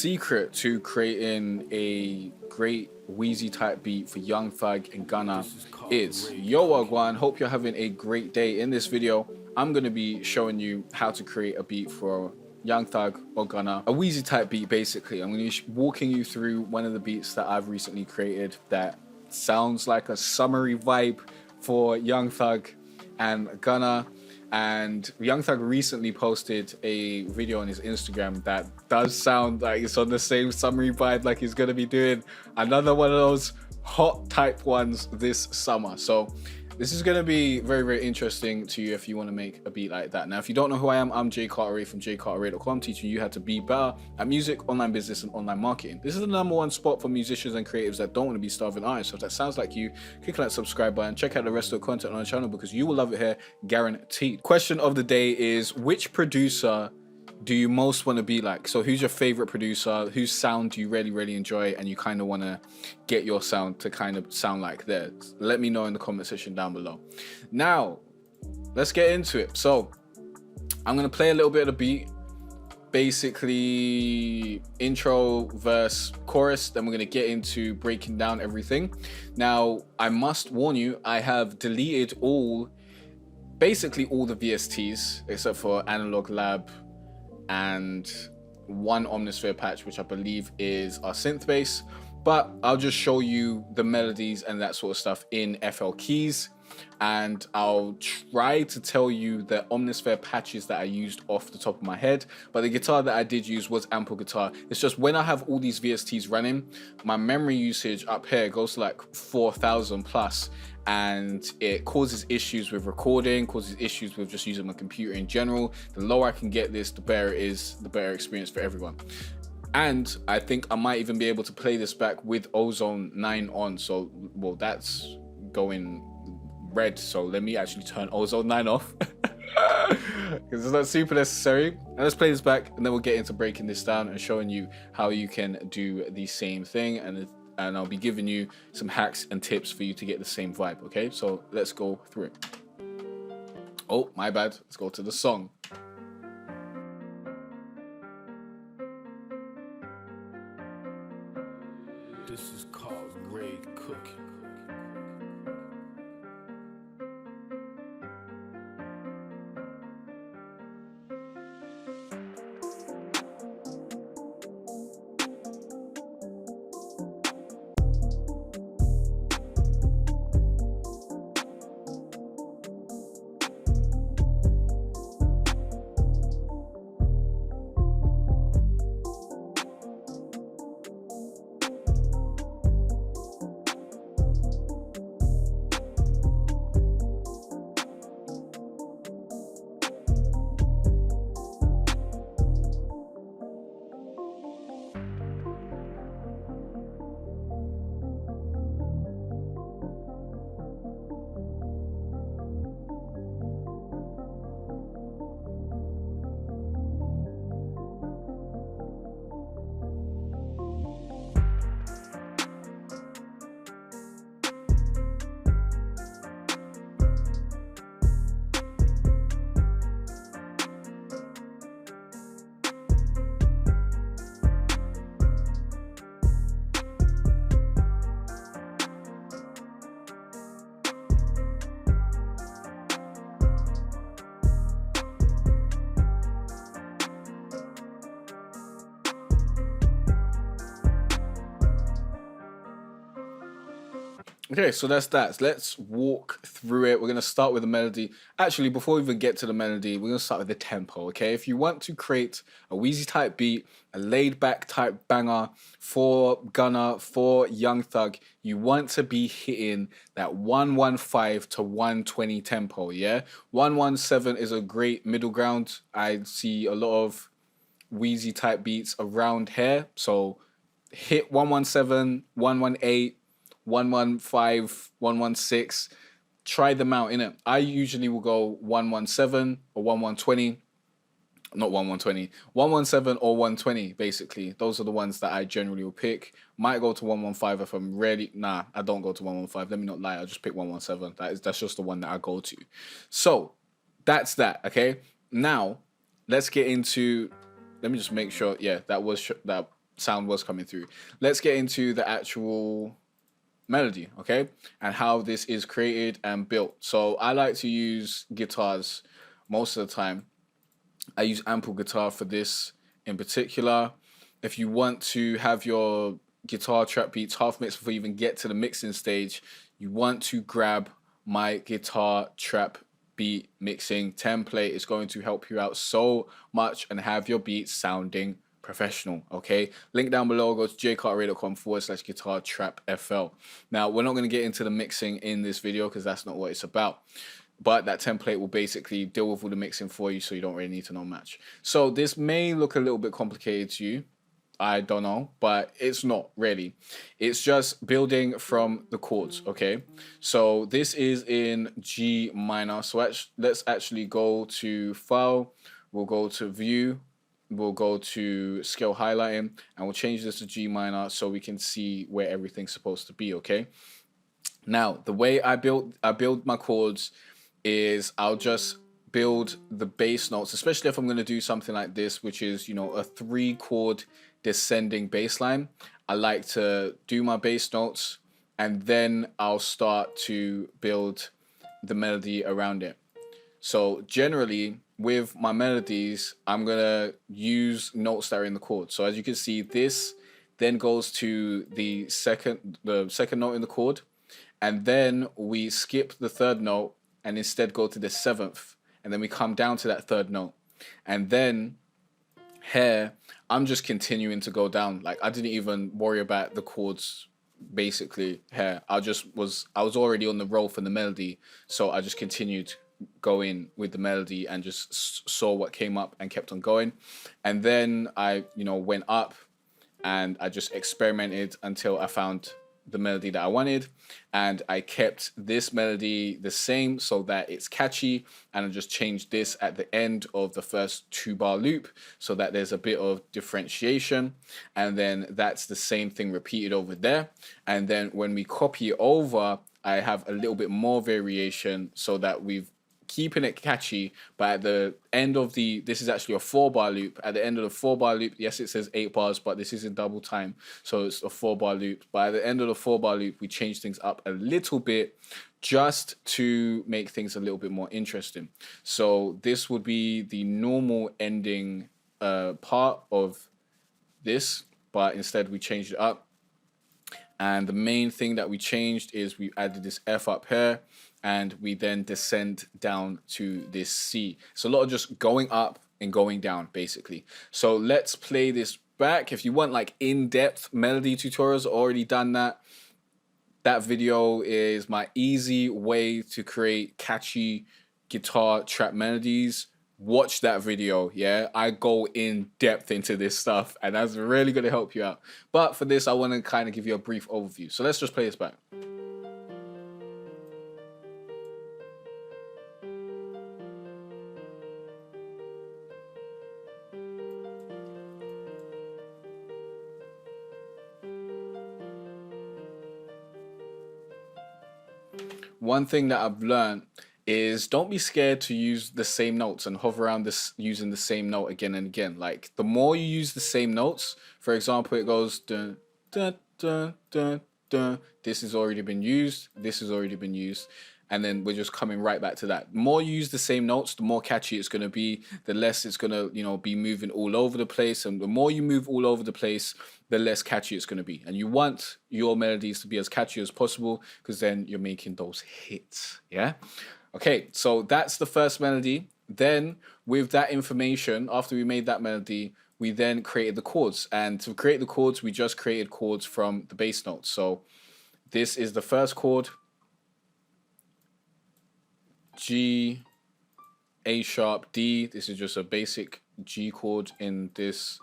secret to creating a great Wheezy type beat for Young Thug and Gunna is yo Wagwan. Hope you're having a great day. In this video, I'm going to be showing you how to create a beat for Young Thug or Gunna, a Wheezy type beat basically. I'm going to be walking you through one of the beats that I've recently created that sounds like a summery vibe for Young Thug and Gunna. And Young Thug recently posted a video on his Instagram that does sound like it's on the same summery vibe, like he's gonna be doing another one of those hot type ones this summer. So this is gonna be very, very interesting to you if you want to make a beat like that. Now, if you don't know who I am, I'm Jay Carteret from jcarteret.com, teaching you how to be better at music, online business, and online marketing. This is the #1 spot for musicians and creatives that don't want to be starving artists. So if that sounds like you, click on that subscribe button, check out the rest of the content on the channel because you will love it here, guaranteed. Question of the day is, which producer do you most want to be like? So who's your favorite producer? Whose sound do you really enjoy and you kind of want to get your sound to kind of sound like theirs? Let me know in the comment section down below. Now let's get into it. So I'm going to play a little bit of the beat, basically intro, verse, chorus, then we're going to get into breaking down everything. Now I must warn you, I have deleted basically all the VSTs except for Analog Lab and one Omnisphere patch, which I believe is our Synth Bass, but I'll just show you the melodies and that sort of stuff in FL keys, and I'll try to tell you the Omnisphere patches that I used off the top of my head. But the guitar that I did use was Ample Guitar. It's just when I have all these VSTs running, my memory usage up here goes to like 4,000 plus, and it causes issues with recording, causes issues with just using my computer in general. The lower I can get this, the better it is, the better experience for everyone. And I think I might even be able to play this back with Ozone 9 on. So, well, that's going red, so let me actually turn Ozone 9 off because it's not super necessary. And let's play this back, and then we'll get into breaking this down and showing you how you can do the same thing, and I'll be giving you some hacks and tips for you to get the same vibe. Okay, so let's go through it. Oh, my bad. Let's go to the song. This is called grade cooking. Okay, so that's that. Let's walk through it. We're going to start with the melody. Actually, before we even get to the melody, we're going to start with the tempo, okay? If you want to create a Wheezy type beat, a laid back type banger for Gunna, for Young Thug, you want to be hitting that 115 to 120 tempo, yeah? 117 is a great middle ground. I see a lot of Wheezy type beats around here. So hit 117, 118, 115, 116, try them out, innit? I usually will go 117 or 1120, not 1120, 117 or 120, basically. Those are the ones that I generally will pick. Might go to 115 if I'm ready. Nah, I don't go to 115. Let me not lie, I'll just pick 117. That's just the one that I go to. So that's that, okay? Now, let's get into, let me just make sure, yeah, that sound was coming through. Let's get into the actual melody, okay, and how this is created and built. So I like to use guitars most of the time. I use ample guitar for this in particular. If you want to have your guitar trap beats half mixed before you even get to the mixing stage, you want to grab my guitar trap beat mixing template. It's going to help you out so much and have your beats sounding professional. Okay, link down below. Go to jcartray.com/guitar trap FL. Now, we're not going to get into the mixing in this video because that's not what it's about, but that template will basically deal with all the mixing for you, so you don't really need to know much. So this may look a little bit complicated to you, I don't know, but it's not really. It's just building from the chords, okay? So this is in G minor. So let's actually go to File, we'll go to View, we'll go to Scale Highlighting, and we'll change this to G minor so we can see where everything's supposed to be, okay? Now, the way I build my chords is I'll just build the bass notes, especially if I'm going to do something like this, which is, you know, a 3-chord descending bass line. I like to do my bass notes and then I'll start to build the melody around it. So generally with my melodies, I'm going to use notes that are in the chord. So as you can see, this then goes to the second note in the chord, and then we skip the 3rd note and instead go to the 7th, and then we come down to that 3rd note, and then here I'm just continuing to go down. Like, I didn't even worry about the chords basically here. I was already on the roll for the melody, so I just continued going with the melody and just saw what came up and kept on going. And then I, you know, went up and I just experimented until I found the melody that I wanted, and I kept this melody the same so that it's catchy, and I just changed this at the end of the first 2-bar loop so that there's a bit of differentiation, and then that's the same thing repeated over there. And then when we copy it over, I have a little bit more variation so that we've keeping it catchy, but at the end of this is actually a 4-bar loop. At the end of the 4-bar loop, yes, it says 8 bars, but this is in double time, so it's a 4-bar loop. But at the end of the 4-bar loop, we change things up a little bit just to make things a little bit more interesting. So this would be the normal ending part of this, but instead we changed it up. And the main thing that we changed is we added this F up here, and we then descend down to this C. It's a lot of just going up and going down, basically. So let's play this back. If you want like in-depth melody tutorials, already done that. That video is my easy way to create catchy guitar trap melodies. Watch that video, yeah? I go in depth into this stuff, and that's really going to help you out. But for this, I want to kind of give you a brief overview. So let's just play this back. One thing that I've learned is don't be scared to use the same notes and hover around this using the same note again and again. Like, the more you use the same notes, for example, it goes dun, dun, dun, dun, dun. This has already been used, this has already been used, and then we're just coming right back to that. The more you use the same notes, the more catchy it's going to be, the less it's going to, you know, be moving all over the place, and the more you move all over the place, the less catchy it's going to be. And you want your melodies to be as catchy as possible, because then you're making those hits, yeah? Okay, so that's the first melody. Then with that information, after we made that melody, we then created the chords. And to create the chords, we just created chords from the bass notes. So this is the first chord, G, A sharp, D. This is just a basic G chord in this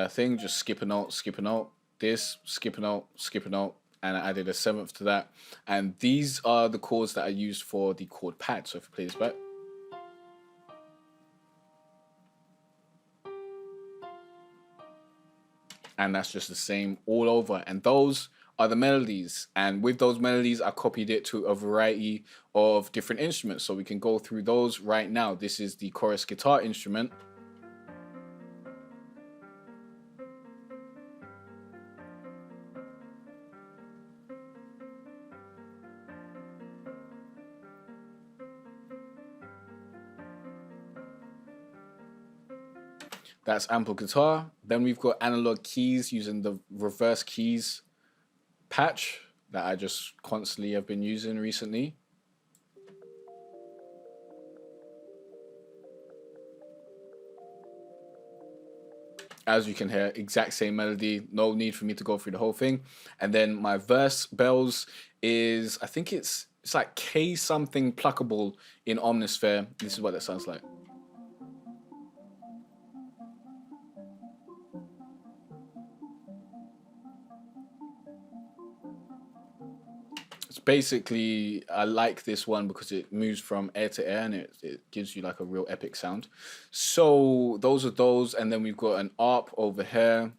thing. Just skip a note, skip a note. This, skip a note, skip a note. And I added a 7th to that. And these are the chords that I used for the chord pad. So if we play this back. And that's just the same all over. And those are the melodies. And with those melodies, I copied it to a variety of different instruments. So we can go through those right now. This is the chorus guitar instrument. That's ample guitar. Then we've got analog keys using the reverse keys patch that I just constantly have been using recently. As you can hear, exact same melody, no need for me to go through the whole thing. And then my verse bells is, I think it's like K something pluckable in Omnisphere. This is what that sounds like. It's basically, I like this one because it moves from air to air and it gives you like a real epic sound. So those are those. And then we've got an ARP over here.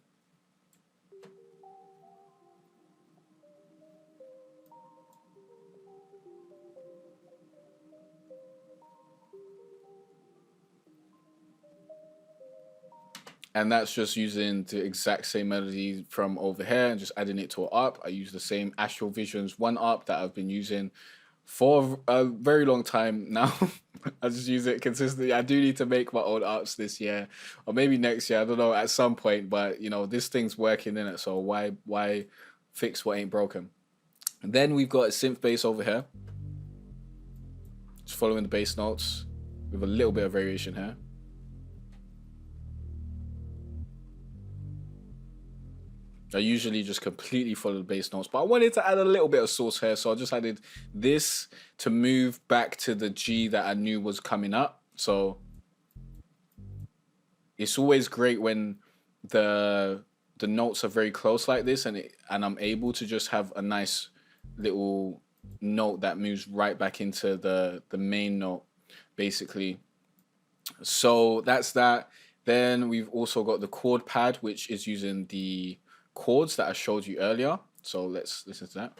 And that's just using the exact same melody from over here and just adding it to an ARP. I use the same Astral Visions 1 ARP that I've been using for a very long time now. I just use it consistently. I do need to make my own ARPs this year or maybe next year. I don't know, at some point. But, you know, this thing's working in it. So why fix what ain't broken? And then we've got a synth bass over here. Just following the bass notes with a little bit of variation here. I usually just completely follow the bass notes, but I wanted to add a little bit of sauce here, so I just added this to move back to the G that I knew was coming up. So it's always great when the notes are very close like this, and I'm able to just have a nice little note that moves right back into the main note, basically. So that's that. Then we've also got the chord pad, which is using the chords that I showed you earlier. So let's listen to that.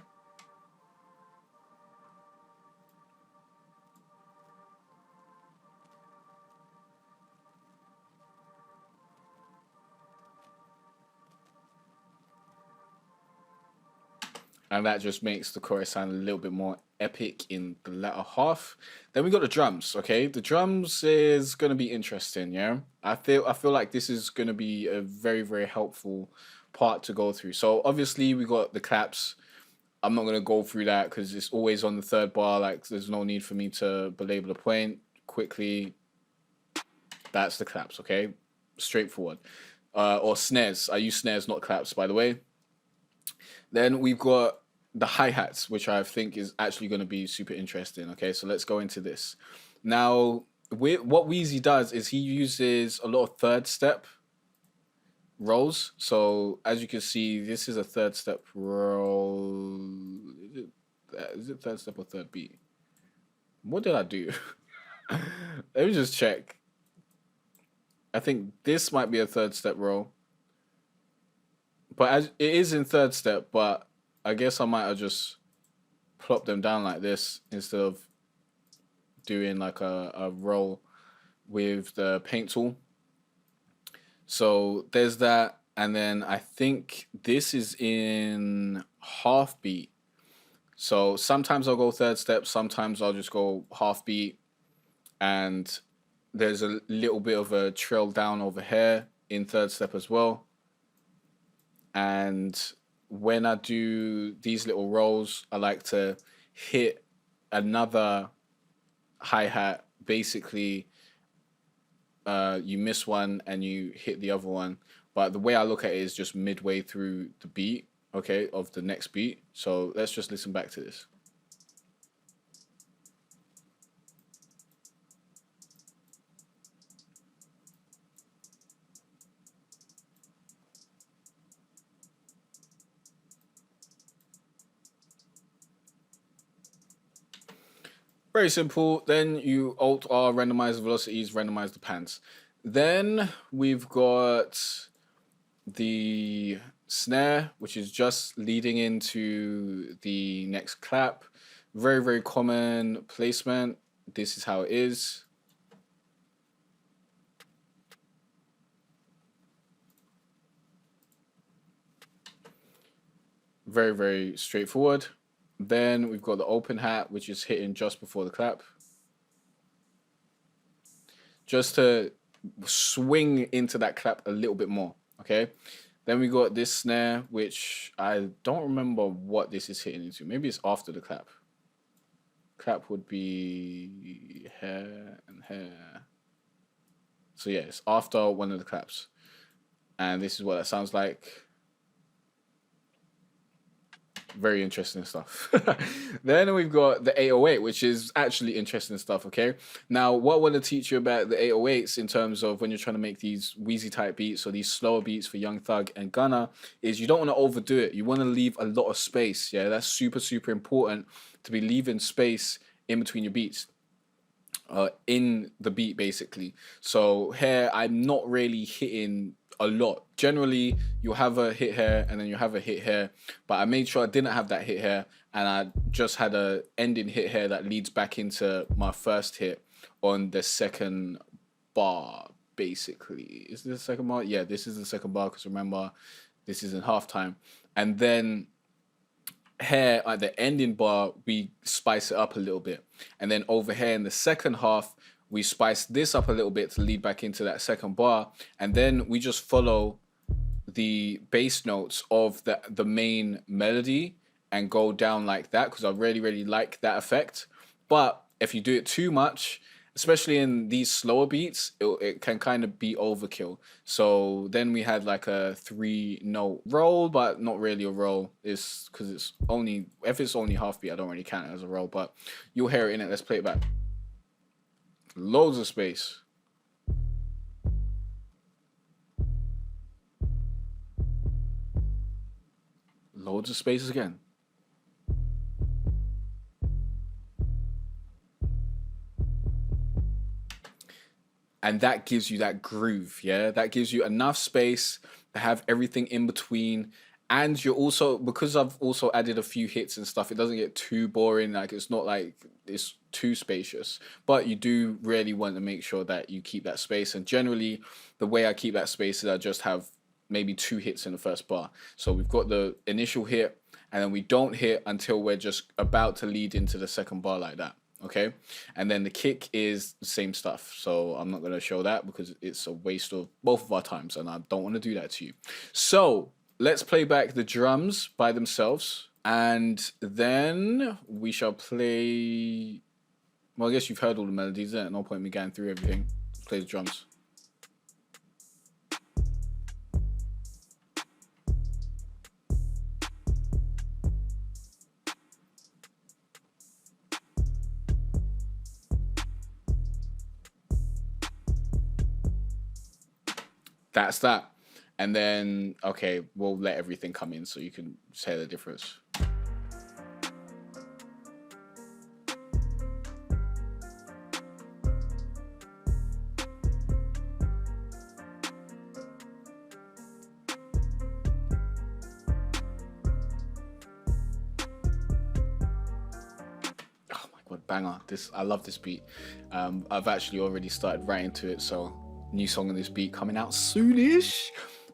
And that just makes the chorus sound a little bit more epic in the latter half. Then we got the drums. Okay, the drums is gonna be interesting. Yeah, I feel like this is gonna be a very helpful part to go through. So obviously we got the claps. I'm not gonna go through that because it's always on the third bar. Like there's no need for me to belabor the point quickly. That's the claps. Okay, straightforward. Or snares. I use snares, not claps, by the way. Then we've got the hi-hats, which I think is actually going to be super interesting. Okay, so let's go into this. Now, what Wheezy does is he uses a lot of third step rolls. So as you can see, this is a third step roll. Is it third step or third beat? What did I do? Let me just check. I think this might be a third step roll. But as it is in third step, but I guess I might have just plopped them down like this instead of doing like a roll with the paint tool. So there's that. And then I think this is in half beat. So sometimes I'll go third step, sometimes I'll just go half beat. And there's a little bit of a trail down over here in third step as well. And when I do these little rolls, I like to hit another hi-hat. Basically, you miss one and you hit the other one. But the way I look at it is just midway through the beat, okay, of the next beat. So let's just listen back to this. Very simple. Then you Alt R, randomize the velocities, randomize the pans. Then we've got the snare, which is just leading into the next clap. Very common placement. This is how it is. Very straightforward. Then we've got the open hat, which is hitting just before the clap. Just to swing into that clap a little bit more. Okay. Then we got this snare, which I don't remember what this is hitting into. Maybe it's after the clap. Clap would be hair and hair. So yeah, it's after one of the claps. And this is what that sounds like. Very interesting stuff. Then we've got the 808, which is actually interesting stuff, okay? Now, what I want to teach you about the 808s in terms of when you're trying to make these Wheezy type beats or these slower beats for Young Thug and Gunna is you don't want to overdo it. You want to leave a lot of space, yeah? That's super, super important to be leaving space in between your beats. In the beat, basically. So here, I'm not really hitting a lot. Generally, you'll have a hit here and then you have a hit here, but I made sure I didn't have that hit here, and I just had a ending hit here that leads back into my first hit on the second bar, basically. Is this the second bar? Yeah, this is the second bar, because remember, this is in halftime. And then here at the ending bar, we spice it up a little bit. And then over here in the second half, we spice this up a little bit to lead back into that second bar. And then we just follow the bass notes of the main melody and go down like that, because I really, really like that effect. But if you do it too much, especially in these slower beats, it can kind of be overkill. So then we had like a 3-note roll, but not really a roll. It's because it's only, if it's only half beat, I don't really count it as a roll, but you'll hear it in it. Let's play it back. Loads of space. Loads of spaces again. And that gives you that groove, yeah? That gives you enough space to have everything in between. And you're also, because I've also added a few hits and stuff, it doesn't get too boring. Like, it's not like it's too spacious. But you do really want to make sure that you keep that space. And generally, the way I keep that space is I just have maybe 2 hits in the first bar. So we've got the initial hit, and then we don't hit until we're just about to lead into the second bar like that. Okay, and then the kick is the same stuff, so I'm not going to show that because it's a waste of both of our times, and I don't want to do that to you. So let's play back the drums by themselves, and then we shall play. Well, I guess you've heard all the melodies. There's no point in me going through everything. Let's play the drums. That's that. And then, okay, we'll let everything come in so you can say the difference. Oh my God, banger. I love this beat. I've actually already started writing to it, so new song on this beat coming out soonish.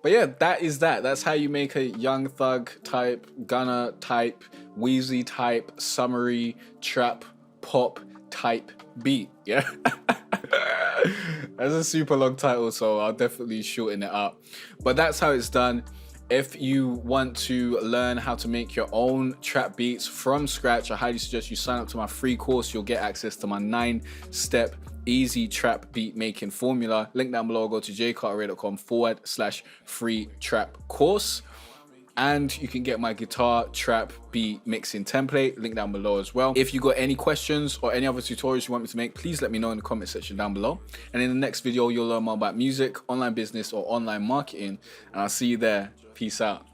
But yeah, that is that. That's how you make a Young Thug type, Gunna type, Wheezy type, summary, trap, pop type beat. Yeah. That's a super long title, so I'll definitely shorten it up. But that's how it's done. If you want to learn how to make your own trap beats from scratch, I highly suggest you sign up to my free course. You'll get access to my 9-step easy trap beat making formula. Link down below. Go to jcarterae.com/free trap course. And you can get my guitar trap beat mixing template, link down below as well. If you got any questions or any other tutorials you want me to make, please let me know in the comment section down below. And in the next video, you'll learn more about music, online business, or online marketing. And I'll see you there. Peace out.